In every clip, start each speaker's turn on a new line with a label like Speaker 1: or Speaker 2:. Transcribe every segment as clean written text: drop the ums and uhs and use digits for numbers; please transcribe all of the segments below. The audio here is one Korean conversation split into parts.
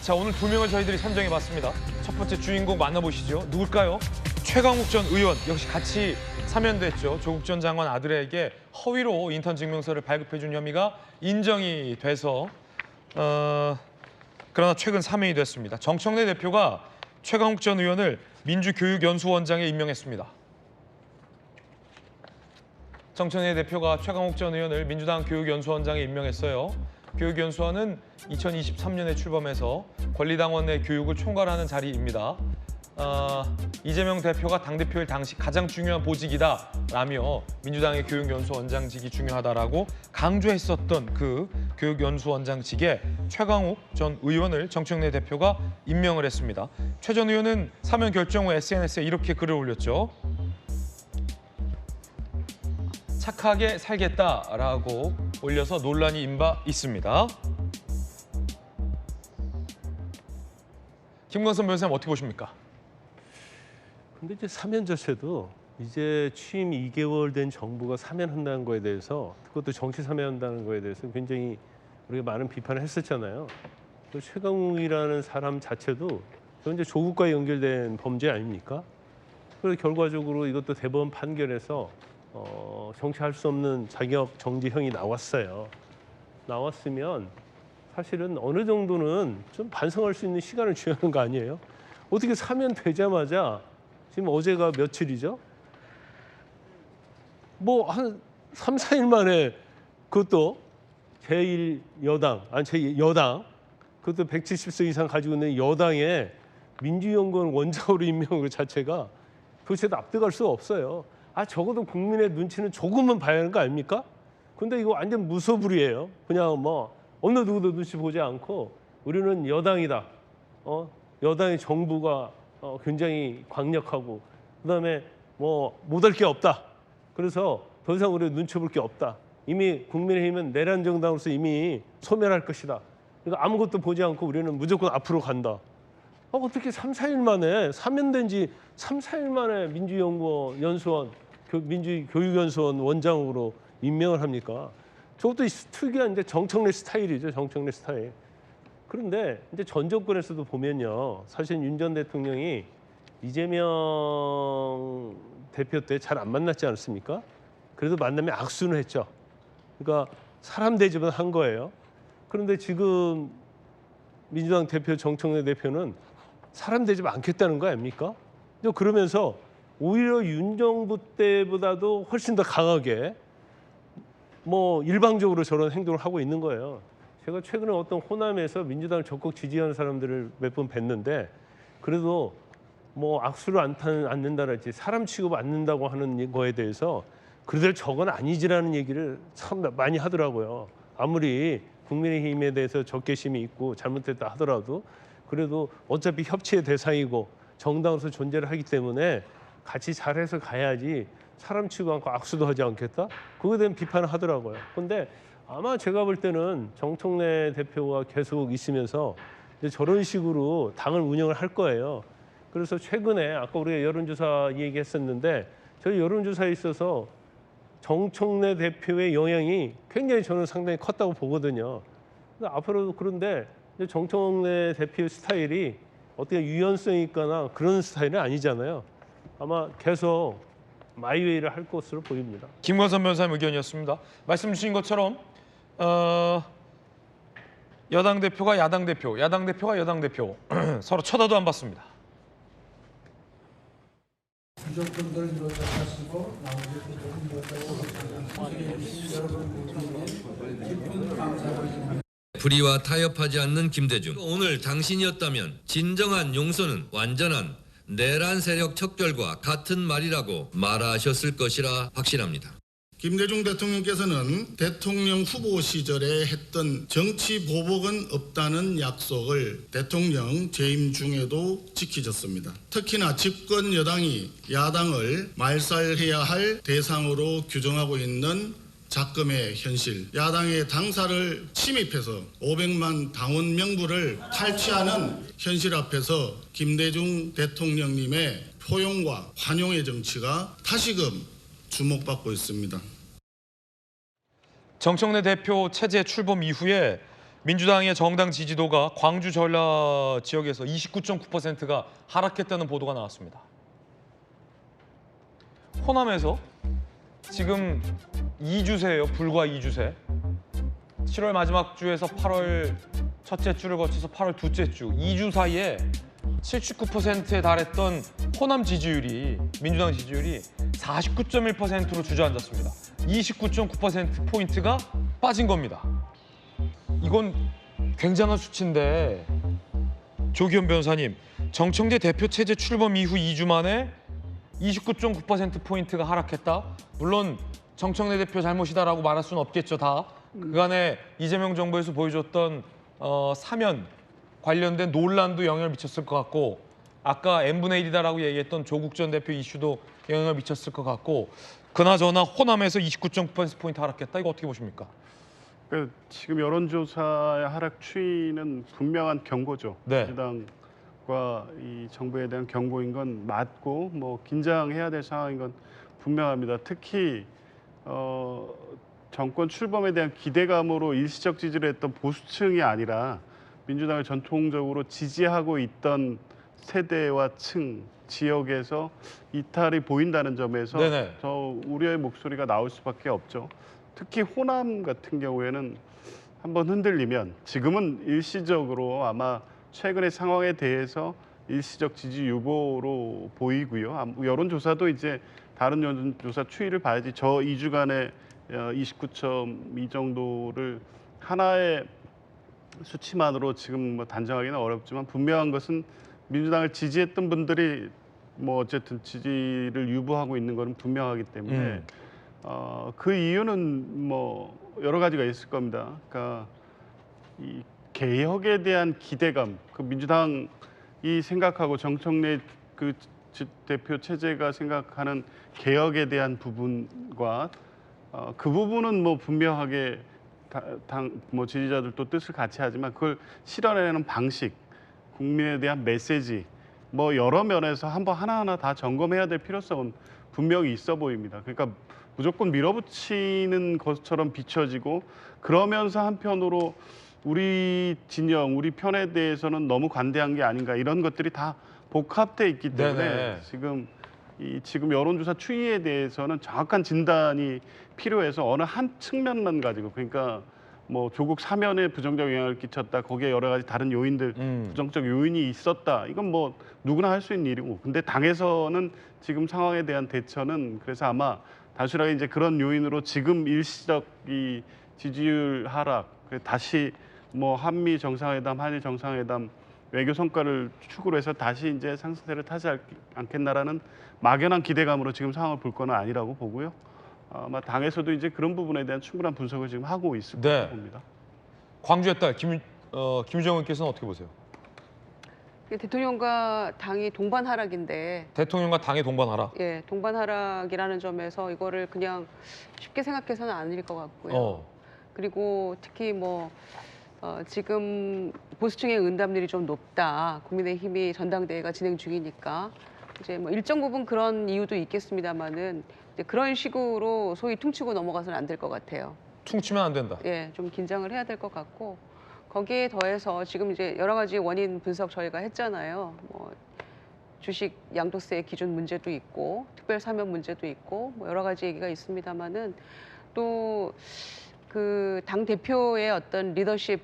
Speaker 1: 자, 오늘 두 명을 저희들이 선정해봤습니다. 첫 번째 주인공 만나보시죠. 누굴까요? 최강욱 전 의원, 역시 같이 사면됐죠. 조국 전 장관 아들에게 허위로 인턴 증명서를 발급해준 혐의가 인정이 돼서 그러나 최근 사면이 됐습니다. 정청래 대표가 최강욱 전 의원을 민주교육연수원장에 임명했습니다. 정청래 대표가 최강욱 전 의원을 민주당 교육연수원장에 임명했어요. 교육연수원은 2023년에 출범해서 권리당원 내 교육을 총괄하는 자리입니다. 이재명 대표가 당대표일 당시 가장 중요한 보직이다라며 민주당의 교육연수원장직이 중요하다라고 강조했었던 그 교육연수원장직에 최강욱 전 의원을 정청래 대표가 임명을 했습니다. 최 전 의원은 사면 결정 후 SNS에 이렇게 글을 올렸죠. 착하게 살겠다라고 올려서 논란이 일바 있습니다. 김광선 변호사님 어떻게 보십니까?
Speaker 2: 근데 이제 사면 자체도 이제 취임 2개월 된 정부가 사면한다는 거에 대해서, 그것도 정치 사면한다는 거에 대해서 굉장히 우리가 많은 비판을 했었잖아요. 최강욱이라는 사람 자체도 이제 조국과 연결된 범죄 아닙니까? 그래서 결과적으로 이것도 대법원 판결에서 정치할 수 없는 자격 정지형이 나왔어요. 나왔으면 사실은 어느 정도는 좀 반성할 수 있는 시간을 줘야 하는 거 아니에요? 어떻게 사면되자마자, 지금 어제가 며칠이죠? 뭐 한 3, 4일 만에 그것도 제1여당, 아니 제2여당, 그것도 170석 이상 가지고 있는 여당의 민주연구원 원장으로 임명한 것 자체가 도대체 납득할 수가 없어요. 적어도 국민의 눈치는 조금은 봐야 하는 거 아닙니까? 근데 이거 완전 무소불위예요. 그냥 뭐 어느 누구도 눈치 보지 않고 우리는 여당이다. 여당의 정부가 굉장히 강력하고, 그다음에 뭐 못할 게 없다. 그래서 더 이상 우리가 눈치 볼 게 없다. 이미 국민의힘은 내란 정당으로서 이미 소멸할 것이다. 그러니까 아무것도 보지 않고 우리는 무조건 앞으로 간다. 어떻게 3, 4일 만에, 사면된 지 3, 4일 만에 민주연수원, 민주교육연수원 원장으로 임명을 합니까? 저것도 특이한 이제 정청래 스타일이죠. 정청래 스타일. 그런데 이제 전 정권에서도 보면요, 사실 윤 전 대통령이 이재명 대표 때 잘 안 만났지 않습니까? 그래도 만나면 악수는 했죠. 그러니까 사람 대접은 한 거예요. 그런데 지금 민주당 대표 정청래 대표는 사람 대접 않겠다는 거 아닙니까? 그러면서 오히려 윤 정부 때보다도 훨씬 더 강하게 뭐 일방적으로 저런 행동을 하고 있는 거예요. 제가 최근에 어떤 호남에서 민주당을 적극 지지하는 사람들을 몇 번 뵀는데, 그래도 뭐 악수를 않는다랄지 사람 취급 않는다고 하는 거에 대해서 그들 저건 아니지라는 얘기를 참 많이 하더라고요. 아무리 국민의힘에 대해서 적개심이 있고 잘못됐다 하더라도 그래도 어차피 협치의 대상이고 정당으로서 존재를 하기 때문에 같이 잘해서 가야지 사람 취급 않고 악수도 하지 않겠다? 그거에 대한 비판을 하더라고요. 그런데 아마 제가 볼 때는 정청래 대표가 계속 있으면서 이제 저런 식으로 당을 운영을 할 거예요. 그래서 최근에 아까 우리가 여론조사 얘기했었는데, 저희 여론조사에 있어서 정청래 대표의 영향이 굉장히 저는 상당히 컸다고 보거든요. 앞으로도 그런데 정청래 대표의 스타일이 어떻게 유연성이 있거나 그런 스타일은 아니잖아요. 아마 계속 마이웨이를 할 것으로 보입니다.
Speaker 1: 김광선 변호사님 의견이었습니다. 말씀 주신 것처럼 여당 대표가 야당 대표, 야당 대표가 여당 대표 서로 쳐다도 안 봤습니다.
Speaker 3: 부족분들 노력하시고 나머지 부족분 노력하고 여러분 깊은 감사를 드립니다.
Speaker 4: 불의와 타협하지 않는 김대중. 오늘 당신이었다면 진정한 용서는 완전한 내란 세력 척결과 같은 말이라고 말하셨을 것이라 확신합니다.
Speaker 5: 김대중 대통령께서는 대통령 후보 시절에 했던 정치 보복은 없다는 약속을 대통령 재임 중에도 지키셨습니다. 특히나 집권 여당이 야당을 말살해야 할 대상으로 규정하고 있는 작금의 현실, 야당의 당사를 침입해서 500만 당원 명부를 탈취하는 현실 앞에서 김대중 대통령님의 포용과 환용의 정치가 다시금 주목받고 있습니다.
Speaker 1: 정청래 대표 체제 출범 이후에 민주당의 정당 지지도가 광주 전라 지역에서 29.9%가 하락했다는 보도가 나왔습니다. 호남에서 지금 2주세예요. 불과 2주세. 7월 마지막 주에서 8월 첫째 주를 거쳐서 8월 둘째 주 2주 사이에 79%에 달했던 호남 지지율이 민주당 지지율이 49.1%로 주저앉았습니다. 29.9%포인트가 빠진 겁니다. 이건 굉장한 수치인데 조기현 변호사님, 정청래 대표 체제 출범 이후 2주 만에 29.9%포인트가 하락했다? 물론 정청래 대표 잘못이다라고 말할 수는 없겠죠. 다 그간에 이재명 정부에서 보여줬던 사면 관련된 논란도 영향을 미쳤을 것 같고 아까 n분의 1이다라고 얘기했던 조국 전 대표 이슈도 영향을 미쳤을 것 같고 그나저나 호남에서 29.9%포인트 하락했다. 이거 어떻게 보십니까?
Speaker 6: 지금 여론조사의 하락 추이는 분명한 경고죠.
Speaker 1: 네.
Speaker 6: 민주당과 이 정부에 대한 경고인 건 맞고 뭐 긴장해야 될 상황인 건 분명합니다. 특히 정권 출범에 대한 기대감으로 일시적 지지를 했던 보수층이 아니라 민주당을 전통적으로 지지하고 있던 세대와 층, 지역에서 이탈이 보인다는 점에서
Speaker 1: 네네.
Speaker 6: 더 우려의 목소리가 나올 수밖에 없죠. 특히 호남 같은 경우에는 한번 흔들리면 지금은 일시적으로 아마 최근의 상황에 대해서 일시적 지지 유보로 보이고요. 여론조사도 이제 다른 여론조사 추이를 봐야지 저 2주간의 29.2 정도를 하나의 수치만으로 지금 뭐 단정하기는 어렵지만 분명한 것은 민주당을 지지했던 분들이 뭐 어쨌든 지지를 유보하고 있는 것은 분명하기 때문에 그 이유는 뭐 여러 가지가 있을 겁니다. 그러니까 이 개혁에 대한 기대감, 그 민주당이 생각하고 정청래 그 대표 체제가 생각하는 개혁에 대한 부분과 그 부분은 뭐 분명하게 뭐 지지자들도 뜻을 같이 하지만 그걸 실현해내는 방식, 국민에 대한 메시지, 뭐 여러 면에서 한번 하나하나 다 점검해야 될 필요성은 분명히 있어 보입니다. 그러니까 무조건 밀어붙이는 것처럼 비춰지고 그러면서 한편으로 우리 진영, 우리 편에 대해서는 너무 관대한 게 아닌가 이런 것들이 다 복합돼 있기 때문에
Speaker 1: 네네.
Speaker 6: 지금 여론조사 추이에 대해서는 정확한 진단이 필요해서 어느 한 측면만 가지고 그러니까 뭐 조국 사면에 부정적 영향을 끼쳤다 거기에 여러 가지 다른 요인들 부정적 요인이 있었다 이건 뭐 누구나 할 수 있는 일이고 근데 당에서는 지금 상황에 대한 대처는 그래서 아마 단순하게 이제 그런 요인으로 지금 일시적 이 지지율 하락 다시 뭐 한미 정상회담, 한일 정상회담 외교 성과를 축으로 해서 다시 이제 상승세를 타지 않겠나라는 막연한 기대감으로 지금 상황을 볼 건 아니라고 보고요. 아마 당에서도 이제 그런 부분에 대한 충분한 분석을 지금 하고 있을
Speaker 1: 네.
Speaker 6: 거라고 봅니다.
Speaker 1: 광주의 딸 김유정 의원께서는 어떻게 보세요?
Speaker 7: 대통령과 당이 동반 하락인데,
Speaker 1: 대통령과 당의 동반 하락.
Speaker 7: 예, 동반 하락이라는 점에서 이거를 그냥 쉽게 생각해서는 아닐 것 같고요. 그리고 특히 뭐 지금 보수층의 응답률이 좀 높다. 국민의힘이 전당대회가 진행 중이니까 이제 뭐 일정 부분 그런 이유도 있겠습니다만은 이제 그런 식으로 소위 퉁치고 넘어가서는 안 될 것 같아요.
Speaker 1: 퉁치면 안 된다.
Speaker 7: 예, 좀 긴장을 해야 될 것 같고 거기에 더해서 지금 이제 여러 가지 원인 분석 저희가 했잖아요. 뭐 주식 양도세 기준 문제도 있고 특별 사면 문제도 있고 뭐 여러 가지 얘기가 있습니다만은 또 그 당 대표의 어떤 리더십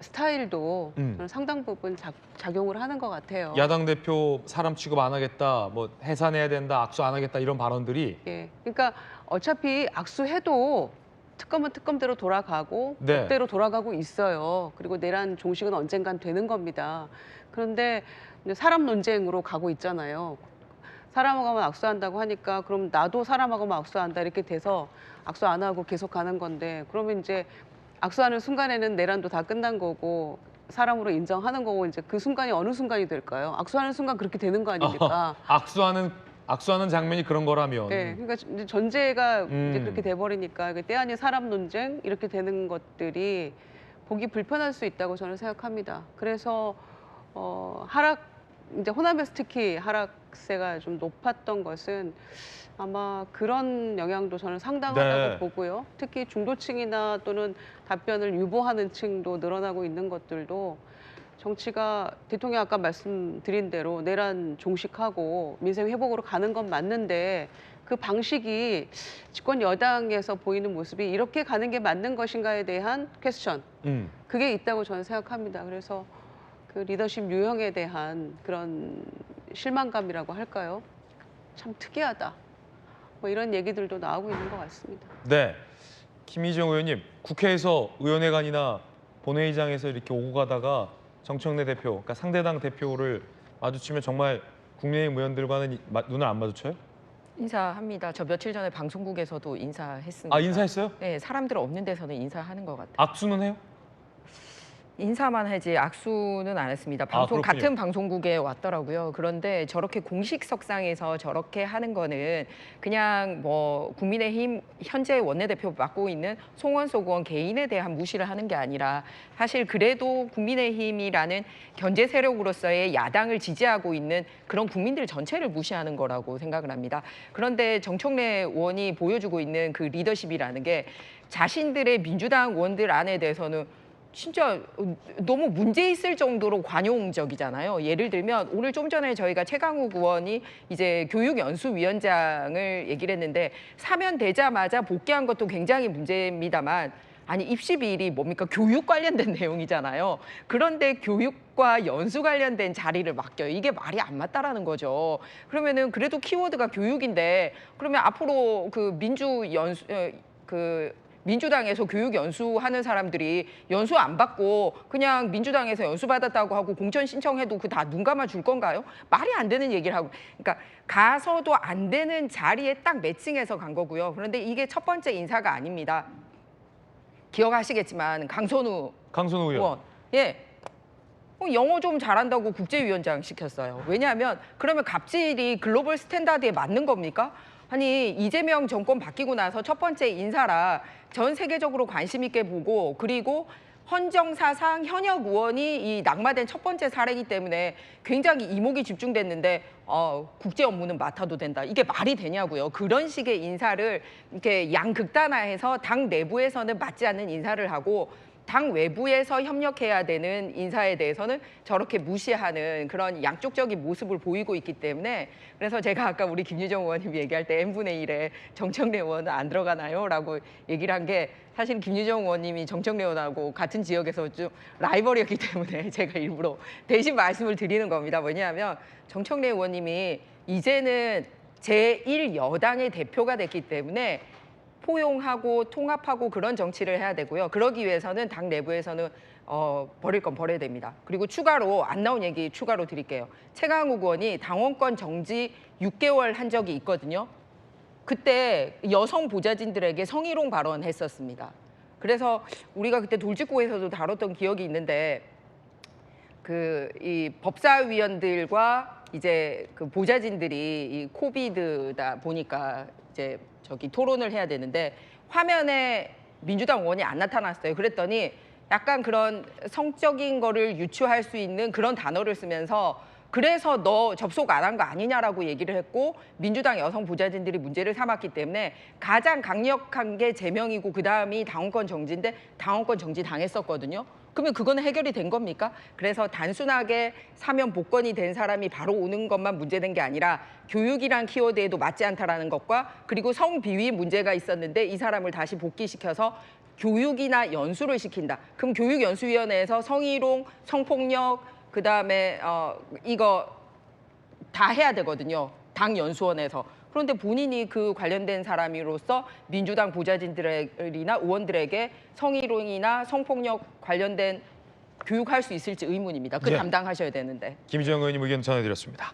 Speaker 7: 스타일도 저는 상당 부분 작용을 하는 것 같아요.
Speaker 1: 야당 대표 사람 취급 안 하겠다, 뭐 해산해야 된다, 악수 안 하겠다 이런 발언들이
Speaker 7: 예, 그러니까 어차피 악수해도 특검은 특검대로 돌아가고
Speaker 1: 네.
Speaker 7: 법대로 돌아가고 있어요. 그리고 내란 종식은 언젠간 되는 겁니다. 그런데 이제 사람 논쟁으로 가고 있잖아요. 사람하고만 악수한다고 하니까 그럼 나도 사람하고만 악수한다 이렇게 돼서 악수 안 하고 계속 가는 건데 그러면 이제 악수하는 순간에는 내란도 다 끝난 거고 사람으로 인정하는 거고 이제 그 순간이 어느 순간이 될까요? 악수하는 순간 그렇게 되는 거 아닙니까?
Speaker 1: 악수하는 장면이 그런 거라면.
Speaker 7: 네, 그러니까 이제 전제가 이제 그렇게 돼버리니까 이게 때 아닌 사람 논쟁 이렇게 되는 것들이 보기 불편할 수 있다고 저는 생각합니다. 그래서 이제 호남에서 특히 하락세가 좀 높았던 것은 아마 그런 영향도 저는 상당하다고
Speaker 1: 네.
Speaker 7: 보고요. 특히 중도층이나 또는 답변을 유보하는 층도 늘어나고 있는 것들도 정치가 대통령 아까 말씀드린 대로 내란 종식하고 민생 회복으로 가는 건 맞는데 그 방식이 집권 여당에서 보이는 모습이 이렇게 가는 게 맞는 것인가에 대한 퀘스천 그게 있다고 저는 생각합니다. 그래서 그 리더십 유형에 대한 그런 실망감이라고 할까요? 참 특이하다. 뭐 이런 얘기들도 나오고 있는 것 같습니다.
Speaker 1: 네, 김희정 의원님, 국회에서 의원회관이나 본회의장에서 이렇게 오고 가다가 정청래 대표, 그러니까 상대당 대표를 마주치면 정말 국민의힘 의원들과는 눈을 안 마주쳐요?
Speaker 8: 인사합니다. 저 며칠 전에 방송국에서도 인사했습니다.
Speaker 1: 아, 인사했어요?
Speaker 8: 네, 사람들 없는 데서는 인사하는 것 같아요.
Speaker 1: 악수는 해요?
Speaker 8: 인사만 하지 악수는 안 했습니다. 방송
Speaker 1: 그렇군요.
Speaker 8: 같은 방송국에 왔더라고요. 그런데 저렇게 공식석상에서 저렇게 하는 거는 그냥 뭐 국민의힘 현재 원내대표 맡고 있는 송원석 의원 개인에 대한 무시를 하는 게 아니라 사실 그래도 국민의힘이라는 견제 세력으로서의 야당을 지지하고 있는 그런 국민들 전체를 무시하는 거라고 생각을 합니다. 그런데 정청래 의원이 보여주고 있는 그 리더십이라는 게 자신들의 민주당 의원들 안에 대해서는 진짜 너무 문제 있을 정도로 관용적이잖아요. 예를 들면 오늘 좀 전에 저희가 최강욱 의원이 이제 교육연수위원장을 얘기를 했는데 사면되자마자 복귀한 것도 굉장히 문제입니다만 아니 입시 비일이 뭡니까? 교육 관련된 내용이잖아요. 그런데 교육과 연수 관련된 자리를 맡겨요. 이게 말이 안 맞다라는 거죠. 그러면은 그래도 키워드가 교육인데 그러면 앞으로 그 민주당에서 교육 연수하는 사람들이 연수 안 받고 그냥 민주당에서 연수 받았다고 하고 공천 신청해도 그 다 눈 감아 줄 건가요? 말이 안 되는 얘기를 하고, 그러니까 가서도 안 되는 자리에 딱 매칭해서 간 거고요. 그런데 이게 첫 번째 인사가 아닙니다. 기억하시겠지만 강선우 의원, 예. 영어 좀 잘한다고 국제위원장 시켰어요. 왜냐하면 그러면 갑질이 글로벌 스탠다드에 맞는 겁니까? 아니 이재명 정권 바뀌고 나서 첫 번째 인사라 전 세계적으로 관심 있게 보고 그리고 헌정사상 현역 의원이 이 낙마된 첫 번째 사례이기 때문에 굉장히 이목이 집중됐는데 국제 업무는 맡아도 된다. 이게 말이 되냐고요. 그런 식의 인사를 이렇게 양극단화해서 당 내부에서는 맞지 않는 인사를 하고 당 외부에서 협력해야 되는 인사에 대해서는 저렇게 무시하는 그런 양쪽적인 모습을 보이고 있기 때문에 그래서 제가 아까 우리 김유정 의원님이 얘기할 때 n분의 1에 정청래 의원은 안 들어가나요? 라고 얘기를 한 게 사실 김유정 의원님이 정청래 의원하고 같은 지역에서 좀 라이벌이었기 때문에 제가 일부러 대신 말씀을 드리는 겁니다. 왜냐하면 정청래 의원님이 이제는 제1여당의 대표가 됐기 때문에 포용하고 통합하고 그런 정치를 해야 되고요. 그러기 위해서는 당 내부에서는 버릴 건 버려야 됩니다. 그리고 추가로 안 나온 얘기 추가로 드릴게요. 최강욱 의원이 당원권 정지 6개월 한 적이 있거든요. 그때 여성 보좌진들에게 성희롱 발언했었습니다. 그래서 우리가 그때 돌직구에서도 다뤘던 기억이 있는데 이 법사위원들과 이제 그 보좌진들이 이 코비드다 보니까 이제 토론을 해야 되는데 화면에 민주당 의원이 안 나타났어요. 그랬더니 약간 그런 성적인 거를 유추할 수 있는 그런 단어를 쓰면서 그래서 너 접속 안 한 거 아니냐라고 얘기를 했고 민주당 여성 보좌진들이 문제를 삼았기 때문에 가장 강력한 게 제명이고 그다음이 당원권 정지인데 당원권 정지 당했었거든요. 그러면 그거는 해결이 된 겁니까? 그래서 단순하게 사면 복권이 된 사람이 바로 오는 것만 문제된 게 아니라 교육이란 키워드에도 맞지 않다라는 것과 그리고 성비위 문제가 있었는데 이 사람을 다시 복귀시켜서 교육이나 연수를 시킨다. 그럼 교육연수위원회에서 성희롱, 성폭력, 그다음에 이거 다 해야 되거든요. 당 연수원에서. 그런데 본인이 그 관련된 사람으로서 민주당 보좌진들이나 의원들에게 성희롱이나 성폭력 관련된 교육할 수 있을지 의문입니다. 그
Speaker 1: 예.
Speaker 8: 담당하셔야 되는데.
Speaker 1: 김희정 의원님 의견 전해드렸습니다.